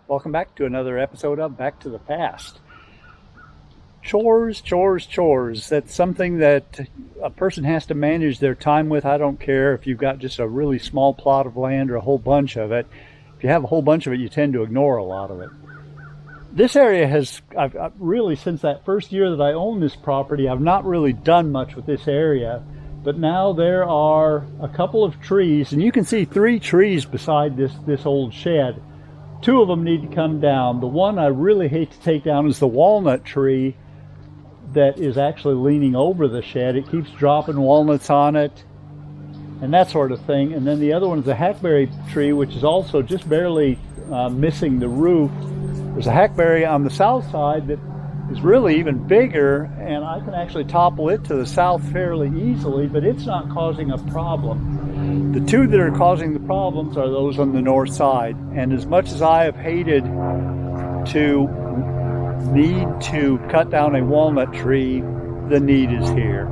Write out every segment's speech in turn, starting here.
Welcome back to another episode of Back to the Past. Chores, chores, chores. That's something that a person has to manage their time with. I don't care if you've got just a really small plot of land or a whole bunch of it. If you have a whole bunch of it, you tend to ignore a lot of it. This area I've really, since that first year that I owned this property, I've not really done much with this area. But now there are a couple of trees, and you can see 3 trees beside this old shed. 2 of them need to come down. The one I really hate to take down is the walnut tree that is actually leaning over the shed. It keeps dropping walnuts on it and that sort of thing. And then the other one is a hackberry tree, which is also just barely missing the roof. There's a hackberry on the south side that is really even bigger, and I can actually topple it to the south fairly easily, but it's not causing a problem. The 2 that are causing the problems are those on the north side. And as much as I have hated to need to cut down a walnut tree, the need is here.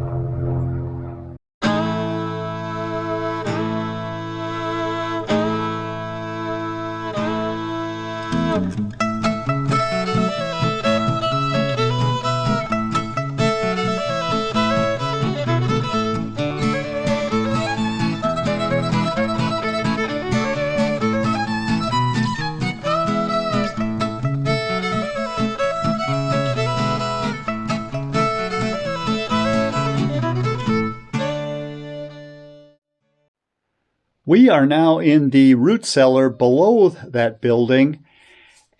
We are now in the root cellar below that building,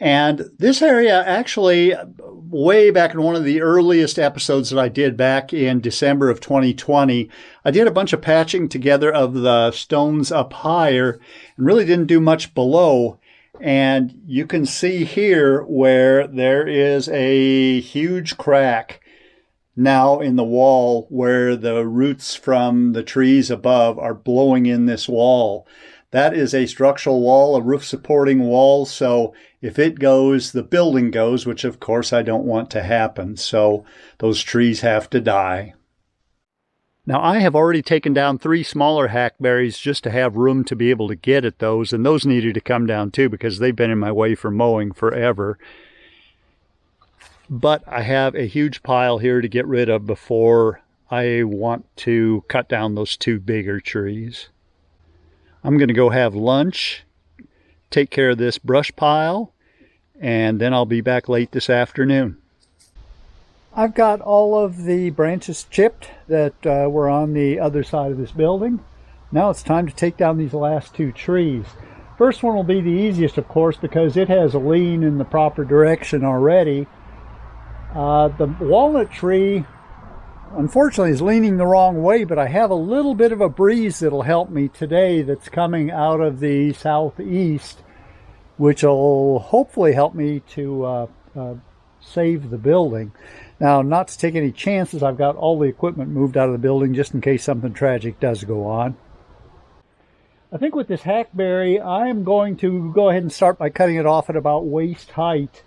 and this area actually, way back in one of the earliest episodes that I did back in December of 2020, I did a bunch of patching together of the stones up higher and really didn't do much below. And you can see here where there is a huge crack now in the wall where the roots from the trees above are blowing in this wall. That is a structural wall, a roof supporting wall. So if it goes, the building goes, which of course I don't want to happen. So those trees have to die. Now I have already taken down 3 smaller hackberries just to have room to be able to get at those. And those needed to come down too because they've been in my way for mowing forever. But I have a huge pile here to get rid of before I want to cut down those 2 bigger trees. I'm going to go have lunch, take care of this brush pile, and then I'll be back late this afternoon. I've got all of the branches chipped that were on the other side of this building. Now it's time to take down these last 2 trees. First one will be the easiest, of course, because it has a lean in the proper direction already. The walnut tree, unfortunately, is leaning the wrong way, but I have a little bit of a breeze that'll help me today that's coming out of the southeast, which will hopefully help me to save the building. Now, not to take any chances, I've got all the equipment moved out of the building just in case something tragic does go on. I think with this hackberry, I am going to go ahead and start by cutting it off at about waist height.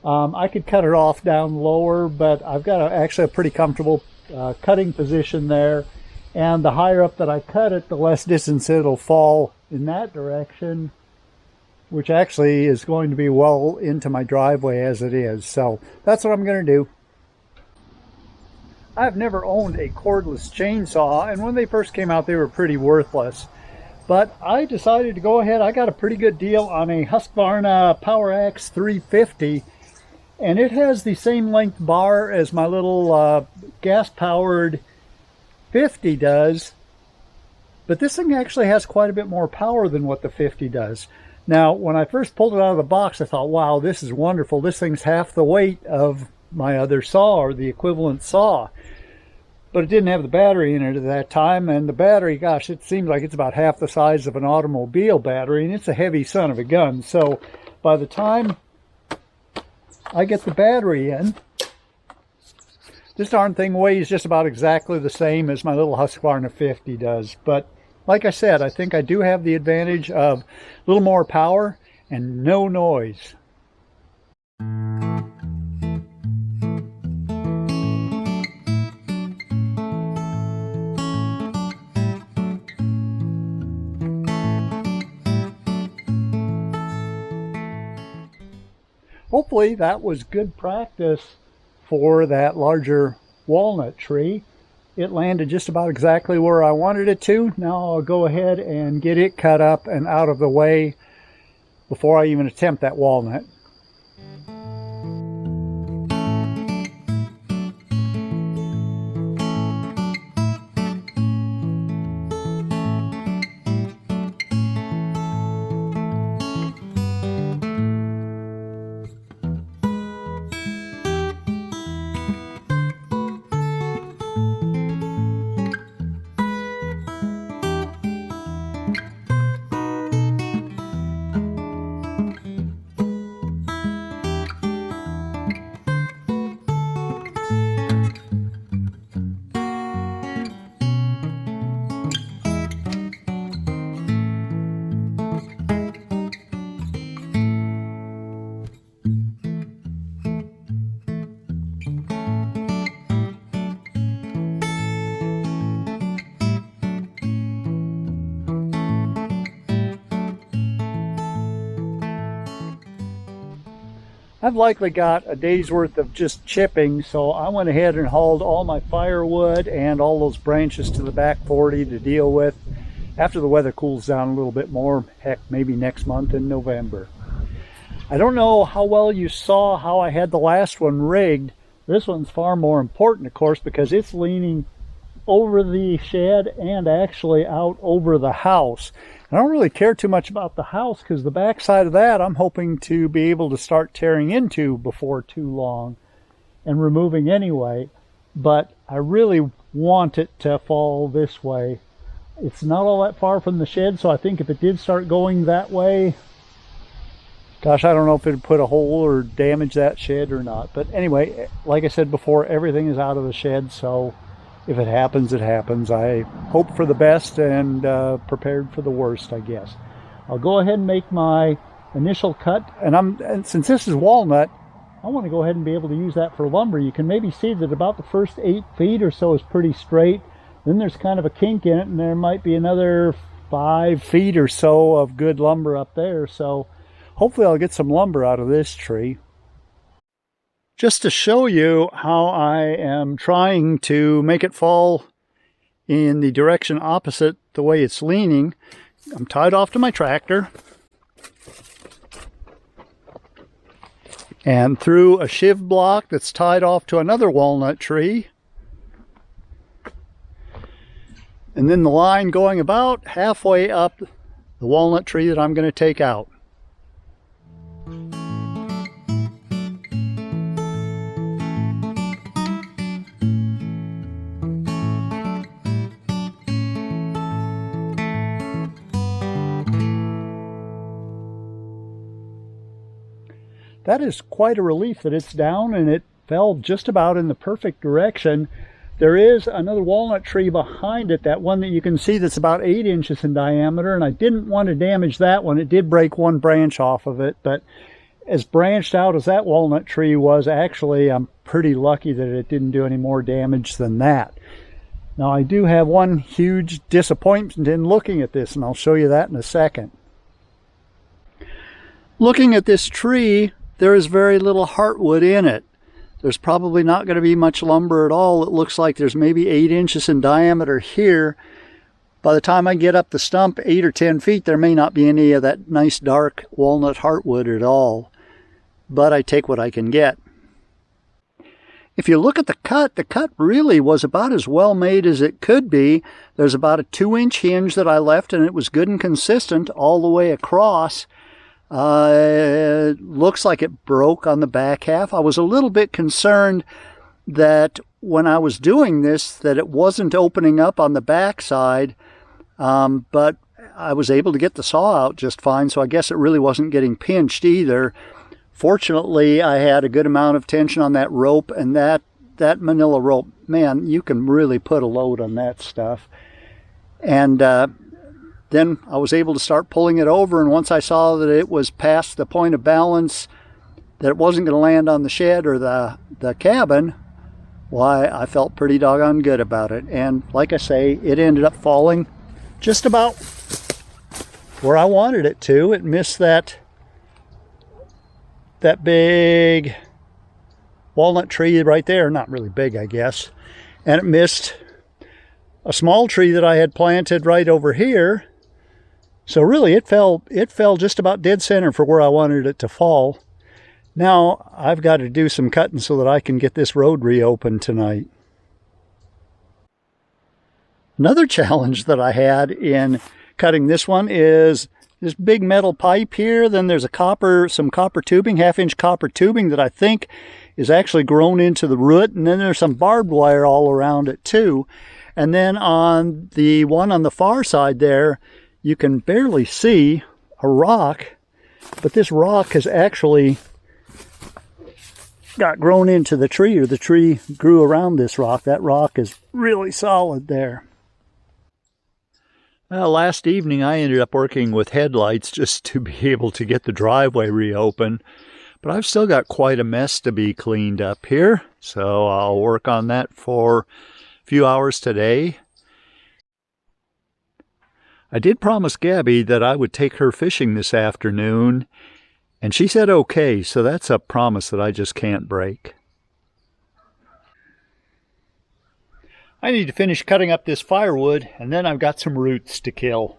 I could cut it off down lower, but I've got actually a pretty comfortable cutting position there. And the higher up that I cut it, the less distance it'll fall in that direction, which actually is going to be well into my driveway as it is. So that's what I'm going to do. I've never owned a cordless chainsaw, and when they first came out, they were pretty worthless. But I decided to go ahead. I got a pretty good deal on a Husqvarna PowerAxe 350. And it has the same length bar as my little gas-powered 50 does. But this thing actually has quite a bit more power than what the 50 does. Now, when I first pulled it out of the box, I thought, wow, this is wonderful. This thing's half the weight of my other saw, or the equivalent saw. But it didn't have the battery in it at that time. And the battery, gosh, it seems like it's about half the size of an automobile battery. And it's a heavy son of a gun. So by the time I get the battery in, this darn thing weighs just about exactly the same as my little Husqvarna 50 does. But like I said, I think I do have the advantage of a little more power and no noise. hopefully that was good practice for that larger walnut tree. It landed just about exactly where I wanted it to. Now I'll go ahead and get it cut up and out of the way before I even attempt that walnut. I've likely got a day's worth of just chipping, so I went ahead and hauled all my firewood and all those branches to the back 40 to deal with after the weather cools down a little bit more, heck, maybe next month in November. I don't know how well you saw how I had the last one rigged. This one's far more important, of course, because it's leaning over the shed and actually out over the house. I don't really care too much about the house because the back side of that I'm hoping to be able to start tearing into before too long and removing anyway, but I really want it to fall this way. It's not all that far from the shed, so I think if it did start going that way, gosh, I don't know if it'd put a hole or damage that shed or not. But anyway, like I said before, everything is out of the shed, so if it happens, it happens. I hope for the best and prepared for the worst, I guess. I'll go ahead and make my initial cut, and since this is walnut, I want to go ahead and be able to use that for lumber. You can maybe see that about the first 8 feet or so is pretty straight. Then there's kind of a kink in it, and there might be another 5 feet or so of good lumber up there. So hopefully I'll get some lumber out of this tree. Just to show you how I am trying to make it fall in the direction opposite the way it's leaning, I'm tied off to my tractor and through a shiv block that's tied off to another walnut tree, and then the line going about halfway up the walnut tree that I'm going to take out. That is quite a relief that it's down, and it fell just about in the perfect direction. There is another walnut tree behind it, that one that you can see that's about 8 inches in diameter, and I didn't want to damage that one. It did break one branch off of it, but as branched out as that walnut tree was, actually I'm pretty lucky that it didn't do any more damage than that. Now I do have one huge disappointment in looking at this, and I'll show you that in a second. Looking at this tree, there is very little heartwood in it. There's probably not going to be much lumber at all. It looks like there's maybe 8 inches in diameter here. By the time I get up the stump 8 or 10 feet, there may not be any of that nice dark walnut heartwood at all. But I take what I can get. If you look at the cut really was about as well made as it could be. There's about a 2-inch hinge that I left, and it was good and consistent all the way across. It looks like it broke on the back half. I was a little bit concerned that when I was doing this that it wasn't opening up on the back side, but I was able to get the saw out just fine, so I guess it really wasn't getting pinched either. Fortunately, I had a good amount of tension on that rope, and that manila rope, man, you can really put a load on that stuff. And then I was able to start pulling it over, and once I saw that it was past the point of balance, that it wasn't going to land on the shed or the cabin, why, I felt pretty doggone good about it. And like I say, it ended up falling just about where I wanted it to. It missed that that big walnut tree right there. Not really big, I guess. And it missed a small tree that I had planted right over here. So really it fell just about dead center for where I wanted it to fall. Now I've got to do some cutting so that I can get this road reopened tonight. Another challenge that I had in cutting this one is this big metal pipe here. Then there's some copper tubing, 1/2-inch copper tubing that I think is actually grown into the root. And then there's some barbed wire all around it too. And then on the one on the far side there, you can barely see a rock, but this rock has actually got grown into the tree, or the tree grew around this rock. That rock is really solid there. Well, last evening I ended up working with headlights just to be able to get the driveway reopened. But I've still got quite a mess to be cleaned up here. So I'll work on that for a few hours today. I did promise Gabby that I would take her fishing this afternoon. And she said okay, so that's a promise that I just can't break. I need to finish cutting up this firewood, and then I've got some roots to kill.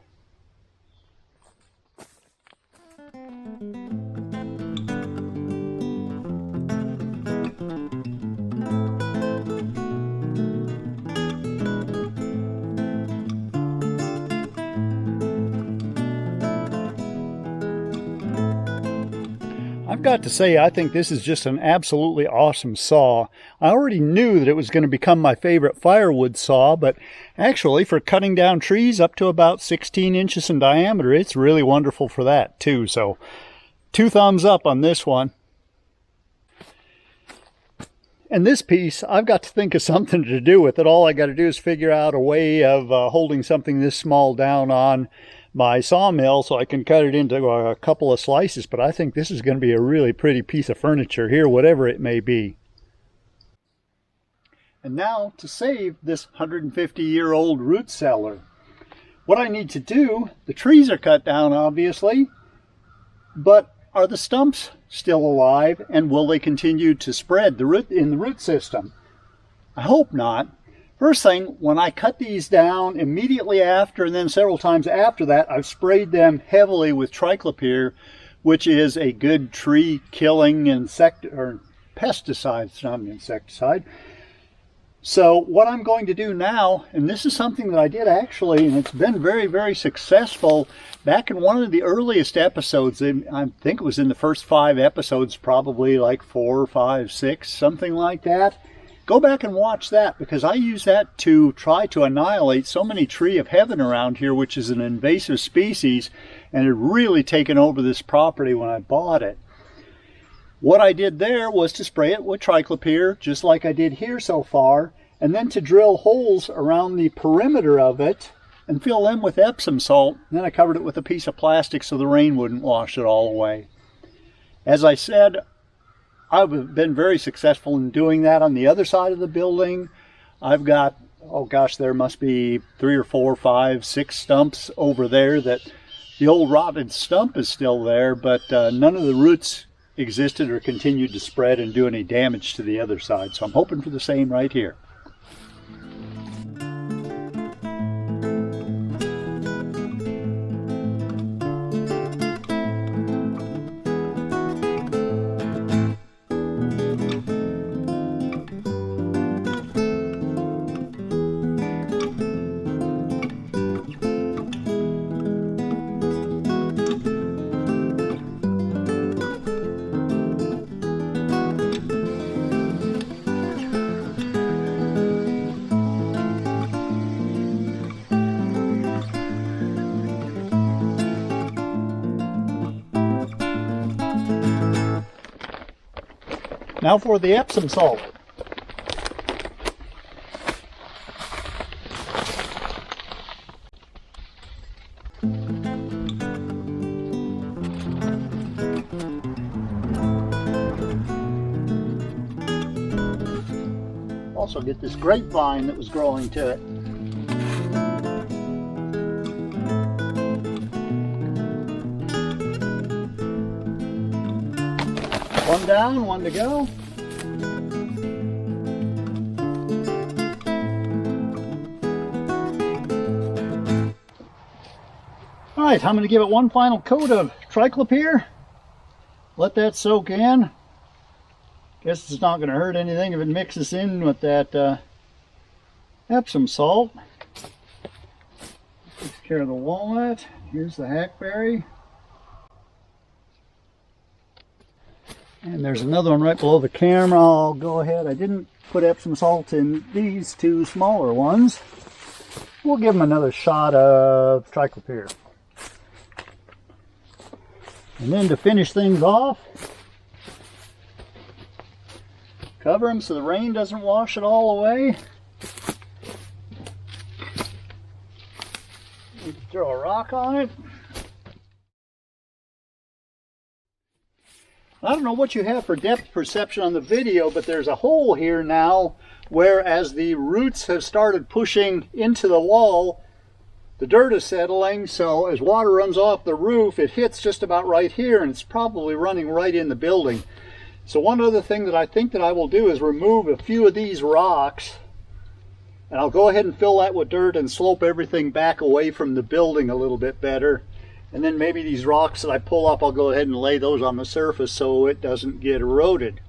I've got to say, I think this is just an absolutely awesome saw. I already knew that it was going to become my favorite firewood saw, but actually for cutting down trees up to about 16 inches in diameter, it's really wonderful for that too. So 2 thumbs up on this one. And this piece, I've got to think of something to do with it. All I got to do is figure out a way of holding something this small down on my sawmill so I can cut it into a couple of slices. But I think this is going to be a really pretty piece of furniture here, whatever it may be. And now to save this 150-year-old root cellar. What I need to do, the trees are cut down obviously, but are the stumps still alive, and will they continue to spread in the root system? I hope not. First thing, when I cut these down immediately after and then several times after that, I've sprayed them heavily with triclopyr, which is a good tree killing pesticide. It's not an insecticide. So what I'm going to do now, and this is something that I did actually, and it's been very, very successful. Back in one of the earliest episodes, I think it was in the first 5 episodes, probably like 4, 5, 6, something like that. Go back and watch that, because I use that to try to annihilate so many tree of heaven around here, which is an invasive species, and it really taken over this property when I bought it. What I did there was to spray it with triclopyr, just like I did here so far, and then to drill holes around the perimeter of it and fill them with Epsom salt. And then I covered it with a piece of plastic so the rain wouldn't wash it all away. As I said, I've been very successful in doing that on the other side of the building. I've got, oh gosh, there must be 3 or 4, 5, 6 stumps over there that the old rotted stump is still there, but none of the roots existed or continued to spread and do any damage to the other side. So I'm hoping for the same right here. Now for the Epsom salt. Also get this grapevine that was growing to it. One down, one to go. All right, I'm going to give it one final coat of triclopyr. Let that soak in. Guess it's not going to hurt anything if it mixes in with that Epsom salt. Takes care of the walnut. Here's the hackberry. And there's another one right below the camera. I'll go ahead. I didn't put Epsom salt in these two smaller ones. We'll give them another shot of triclopyr. And then to finish things off, cover them so the rain doesn't wash it all away. Throw a rock on it. I don't know what you have for depth perception on the video, but there's a hole here now where, as the roots have started pushing into the wall, the dirt is settling, so as water runs off the roof, it hits just about right here, and it's probably running right in the building. So one other thing that I think that I will do is remove a few of these rocks, and I'll go ahead and fill that with dirt and slope everything back away from the building a little bit better. And then maybe these rocks that I pull up, I'll go ahead and lay those on the surface so it doesn't get eroded.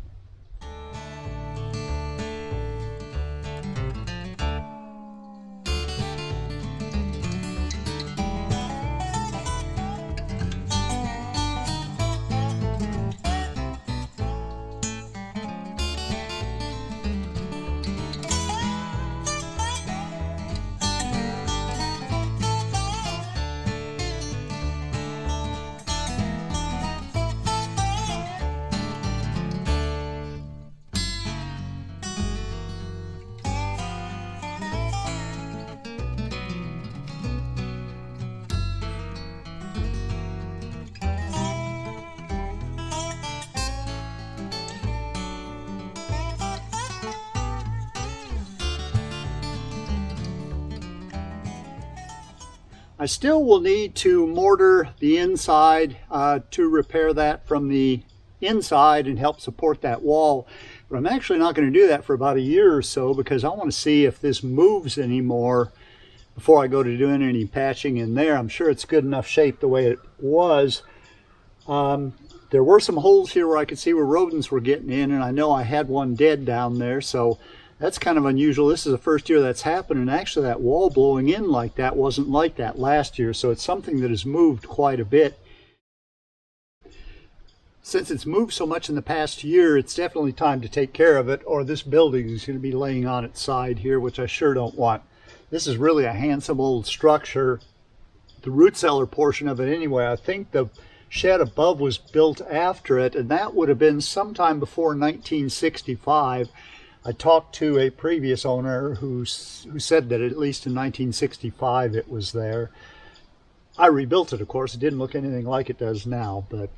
I still will need to mortar the inside to repair that from the inside and help support that wall. But I'm actually not going to do that for about a year or so because I want to see if this moves anymore before I go to doing any patching in there. I'm sure it's good enough shape the way it was. There were some holes here where I could see where rodents were getting in, and I know I had one dead down there, so that's kind of unusual. This is the first year that's happened, and actually that wall blowing in like that wasn't like that last year, so it's something that has moved quite a bit. Since it's moved so much in the past year, it's definitely time to take care of it, or this building is going to be laying on its side here, which I sure don't want. This is really a handsome old structure. The root cellar portion of it anyway, I think the shed above was built after it, and that would have been sometime before 1965. I talked to a previous owner who said that at least in 1965 it was there. I rebuilt it, of course. It didn't look anything like it does now, but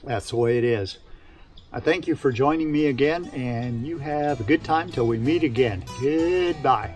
that's the way it is. I thank you for joining me again, and you have a good time till we meet again. Goodbye.